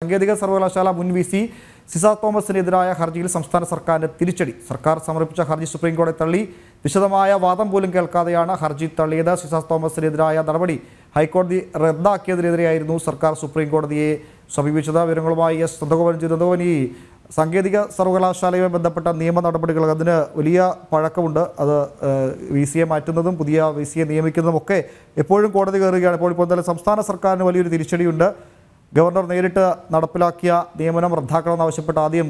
സാങ്കേതിക സർവകലാശാല മുൻ വി.സി. സിസ തോമസിനെതിരായ ഹർജിയിൽ സംസ്ഥാന സർക്കാരിന് തിരിച്ചടി. സർക്കാർ സമർപ്പിച്ച ഹർജി സുപ്രീംകോടതി തള്ളി. വിശദമായ വാദം പോലും കേൾക്കാതെയാണ് ഹർജി തള്ളിയത്. സിസ തോമസിനെതിരായ നടപടി ഹൈക്കോടതി റദ്ദാക്കിയതിനെതിരെയായിരുന്നു സർക്കാർ സുപ്രീംകോടതിയെ സമീപിച്ചത്. വിവരങ്ങളുമായി എസ് നന്ദഗോപൻ ചെയ്തോൻ. ഈ സാങ്കേതിക സർവകലാശാലയുമായി ബന്ധപ്പെട്ട നിയമ നടപടികൾ അതിന് വലിയ പഴക്കമുണ്ട്. അത് വി.സിയെ മാറ്റുന്നതും പുതിയ വി.സിയെ നിയമിക്കുന്നതും ഒക്കെ എപ്പോഴും കോടതി കയറുകയാണ്. ഇപ്പോൾ എന്തായാലും സംസ്ഥാന സർക്കാരിന് വലിയൊരു തിരിച്ചടിയുണ്ട്. ഗവർണർ നേരിട്ട് നടപ്പിലാക്കിയ നിയമനം റദ്ദാക്കണമെന്നാവശ്യപ്പെട്ട് ആദ്യം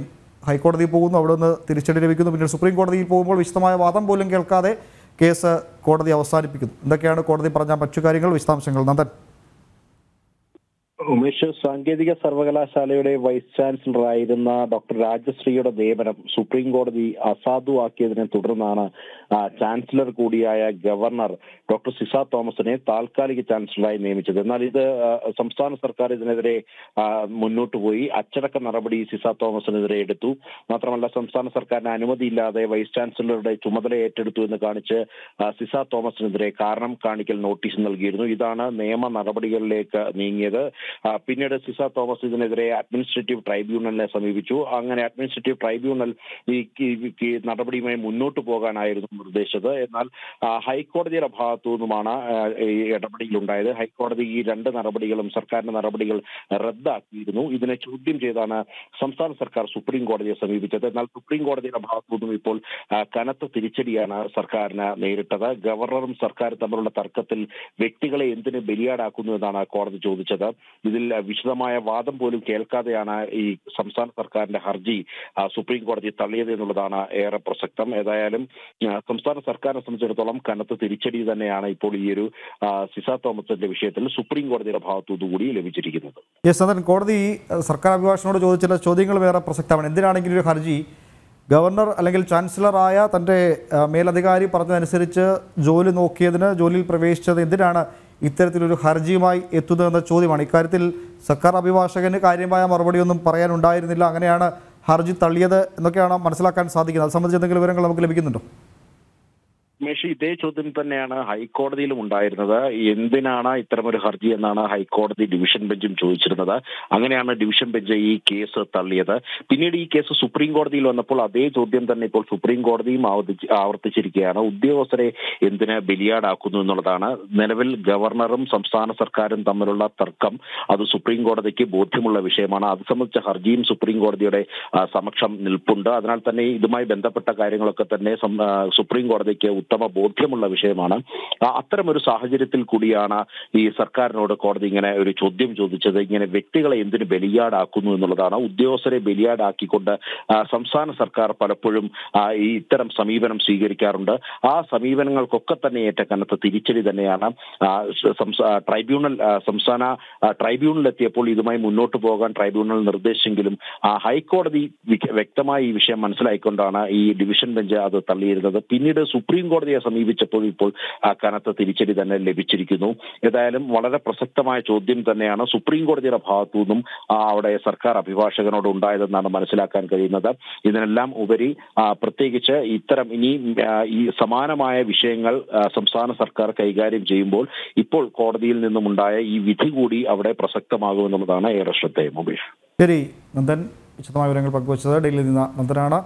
ഹൈക്കോടതിയിൽ പോകുന്നു, അവിടെ നിന്ന് തിരിച്ചടി ലഭിക്കുന്നു. പിന്നീട് സുപ്രീം കോടതിയിൽ പോകുമ്പോൾ വിശദമായ വാദം പോലും കേൾക്കാതെ കേസ് കോടതി അവസാനിപ്പിക്കുന്നു. എന്തൊക്കെയാണ് കോടതി പറഞ്ഞ മറ്റു കാര്യങ്ങൾ? വിശദാംശങ്ങൾ നന്ദൻ. ഉമേഷ്, സാങ്കേതിക സർവകലാശാലയുടെ വൈസ് ചാൻസലറായിരുന്ന ഡോക്ടർ രാജശ്രീയുടെ നിയമനം സുപ്രീം കോടതി അസാധുവാക്കിയതിനെ തുടർന്നാണ് ചാൻസലർ കൂടിയായ ഗവർണർ ഡോക്ടർ സിസ തോമസിനെ താൽക്കാലിക ചാൻസലറായി നിയമിച്ചത്. എന്നാൽ ഇത് സംസ്ഥാന സർക്കാർ ഇതിനെതിരെ മുന്നോട്ട് പോയി അച്ചടക്ക നടപടി സിസ തോമസിനെതിരെ എടുത്തു. മാത്രമല്ല, സംസ്ഥാന സർക്കാരിന് അനുമതിയില്ലാതെ വൈസ് ചാൻസലറുടെ ചുമതല ഏറ്റെടുത്തു എന്ന് കാണിച്ച് സിസ തോമസിനെതിരെ കാരണം കാണിക്കൽ നോട്ടീസ് നൽകിയിരുന്നു. ഇതാണ് നിയമ നടപടികളിലേക്ക് നീങ്ങിയത്. പിന്നീട് സിസ തോമസ് ഇതിനെതിരെ അഡ്മിനിസ്ട്രേറ്റീവ് ട്രൈബ്യൂണലിനെ സമീപിച്ചു. അങ്ങനെ അഡ്മിനിസ്ട്രേറ്റീവ് ട്രൈബ്യൂണൽ ഈ നടപടിയുമായി മുന്നോട്ട് പോകാനായിരുന്നു നിർദ്ദേശിച്ചത്. എന്നാൽ ഹൈക്കോടതിയുടെ ഭാഗത്തു നിന്നുമാണ് ഈ ഇടപെടലുണ്ടായത്. ഹൈക്കോടതി ഈ രണ്ട് നടപടികളും സർക്കാരിന്റെ നടപടികൾ റദ്ദാക്കിയിരുന്നു. ഇതിനെ ചോദ്യം ചെയ്താണ് സംസ്ഥാന സർക്കാർ സുപ്രീം കോടതിയെ സമീപിച്ചത്. എന്നാൽ സുപ്രീം കോടതിയുടെ ഭാഗത്തു നിന്നും ഇപ്പോൾ കനത്ത തിരിച്ചടിയാണ് സർക്കാരിന് നേരിട്ടത്. ഗവർണറും സർക്കാരും തമ്മിലുള്ള തർക്കത്തിൽ വ്യക്തികളെ എന്തിന് ബലിയാടാക്കുന്നു എന്നാണ് കോടതി ചോദിച്ചത്. ഇതിൽ വിശദമായ വാദം പോലും കേൾക്കാതെയാണ് ഈ സംസ്ഥാന സർക്കാരിന്റെ ഹർജി സുപ്രീം കോടതി തള്ളിയത് എന്നുള്ളതാണ് ഏറെ പ്രസക്തം. ഏതായാലും സംസ്ഥാന സർക്കാരിനെ സംബന്ധിച്ചിടത്തോളം കനത്ത തിരിച്ചടി തന്നെയാണ് ഇപ്പോൾ ഈ ഒരു സിസ തോമസിന്റെ വിഷയത്തിൽ സുപ്രീം കോടതിയുടെ ഭാഗത്തുകൂടി ലഭിച്ചിരിക്കുന്നത്. കോടതി സർക്കാർ അഭിഭാഷകനോട് ചോദിച്ച ചില ചോദ്യങ്ങൾ വേറെ പ്രസക്തമാണ്. എന്തിനാണെങ്കിലും ഒരു ഹർജി ഗവർണർ അല്ലെങ്കിൽ ചാൻസലറായ തൻ്റെ മേലധികാരി പറഞ്ഞതനുസരിച്ച് ജോലി നോക്കിയതിന് ജോലിയിൽ പ്രവേശിച്ചത് എന്തിനാണ് ഇത്തരത്തിലൊരു ഹർജിയുമായി എത്തുന്നതെന്ന ചോദ്യമാണ്. ഇക്കാര്യത്തിൽ സർക്കാർ അഭിഭാഷകന് കാര്യമായ മറുപടിയൊന്നും പറയാനുണ്ടായിരുന്നില്ല. അങ്ങനെയാണ് ഹർജി തള്ളിയത് എന്നൊക്കെയാണ് മനസ്സിലാക്കാൻ സാധിക്കുന്നത്. അത് സംബന്ധിച്ച് എന്തെങ്കിലും വിവരങ്ങൾ നമുക്ക് ലഭിക്കുന്നുണ്ടോ? മേഷി, ഇതേ ചോദ്യം തന്നെയാണ് ഹൈക്കോടതിയിലും ഉണ്ടായിരുന്നത്. എന്തിനാണ് ഇത്തരമൊരു ഹർജി എന്നാണ് ഹൈക്കോടതി ഡിവിഷൻ ബെഞ്ചും ചോദിച്ചിരുന്നത്. അങ്ങനെയാണ് ഡിവിഷൻ ബെഞ്ച് ഈ കേസ് തള്ളിയത്. പിന്നീട് ഈ കേസ് സുപ്രീം കോടതിയിൽ വന്നപ്പോൾ അതേ ചോദ്യം തന്നെ ഇപ്പോൾ സുപ്രീം കോടതിയും ആവർത്തിച്ചിരിക്കുകയാണ്. ഉദ്യോഗസ്ഥരെ എന്തിന് ബലിയാടാക്കുന്നു എന്നുള്ളതാണ്. നിലവിൽ ഗവർണറും സംസ്ഥാന സർക്കാരും തമ്മിലുള്ള തർക്കം അത് സുപ്രീം കോടതിക്ക് ബോധ്യമുള്ള വിഷയമാണ്. അത് സംബന്ധിച്ച ഹർജിയും സുപ്രീം കോടതിയുടെ സമക്ഷം നിൽപ്പുണ്ട്. അതിനാൽ തന്നെ ഇതുമായി ബന്ധപ്പെട്ട കാര്യങ്ങളൊക്കെ തന്നെ സുപ്രീം കോടതിക്ക് ഉത്തമ ബോധ്യമുള്ള വിഷയമാണ്. അത്തരമൊരു സാഹചര്യത്തിൽ കൂടിയാണ് ഈ സർക്കാരിനോട് കോടതി ഇങ്ങനെ ഒരു ചോദ്യം ചോദിച്ചത്. ഇങ്ങനെ വ്യക്തികളെ എന്തിന് ബലിയാടാക്കുന്നു എന്നുള്ളതാണ്. ഉദ്യോഗസ്ഥരെ ബലിയാടാക്കിക്കൊണ്ട് സംസ്ഥാന സർക്കാർ പലപ്പോഴും ഈ ഇത്തരം സമീപനം സ്വീകരിക്കാറുണ്ട്. ആ സമീപനങ്ങൾക്കൊക്കെ തന്നെ ഏറ്റ കനത്ത തിരിച്ചടി തന്നെയാണ് സംസ്ഥാന ട്രൈബ്യൂണലിലെത്തിയപ്പോൾ ഇതുമായി മുന്നോട്ട് പോകാൻ ട്രൈബ്യൂണൽ നിർദ്ദേശിച്ചെങ്കിലും ഹൈക്കോടതി വ്യക്തമായി ഈ വിഷയം മനസ്സിലാക്കിക്കൊണ്ടാണ് ഈ ഡിവിഷൻ ബെഞ്ച് അത് തള്ളിയിരുന്നത്. പിന്നീട് സുപ്രീം കോടതിയെ സമീപിച്ചപ്പോൾ ഇപ്പോൾ കനത്ത തിരിച്ചടി തന്നെ ലഭിച്ചിരിക്കുന്നു. ഏതായാലും വളരെ പ്രസക്തമായ ചോദ്യം തന്നെയാണ് സുപ്രീം കോടതിയുടെ ഭാഗത്തു നിന്നും അവിടെ സർക്കാർ അഭിഭാഷകനോട് ഉണ്ടായതെന്നാണ് മനസ്സിലാക്കാൻ കഴിയുന്നത്. ഇതിനെല്ലാം ഉപരി പ്രത്യേകിച്ച് ഇത്തരം ഇനി ഈ സമാനമായ വിഷയങ്ങൾ സംസ്ഥാന സർക്കാർ കൈകാര്യം ചെയ്യുമ്പോൾ ഇപ്പോൾ കോടതിയിൽ നിന്നുമുണ്ടായ ഈ വിധി കൂടി അവിടെ പ്രസക്തമാകുമെന്നുള്ളതാണ് ഏറെ ശ്രദ്ധേയം. ശരി നന്ദൻ, വിശദമായ വിവരങ്ങൾ പങ്കുവച്ചത് ഡൽഹിയിൽ നിന്ന് നന്ദനാണ്.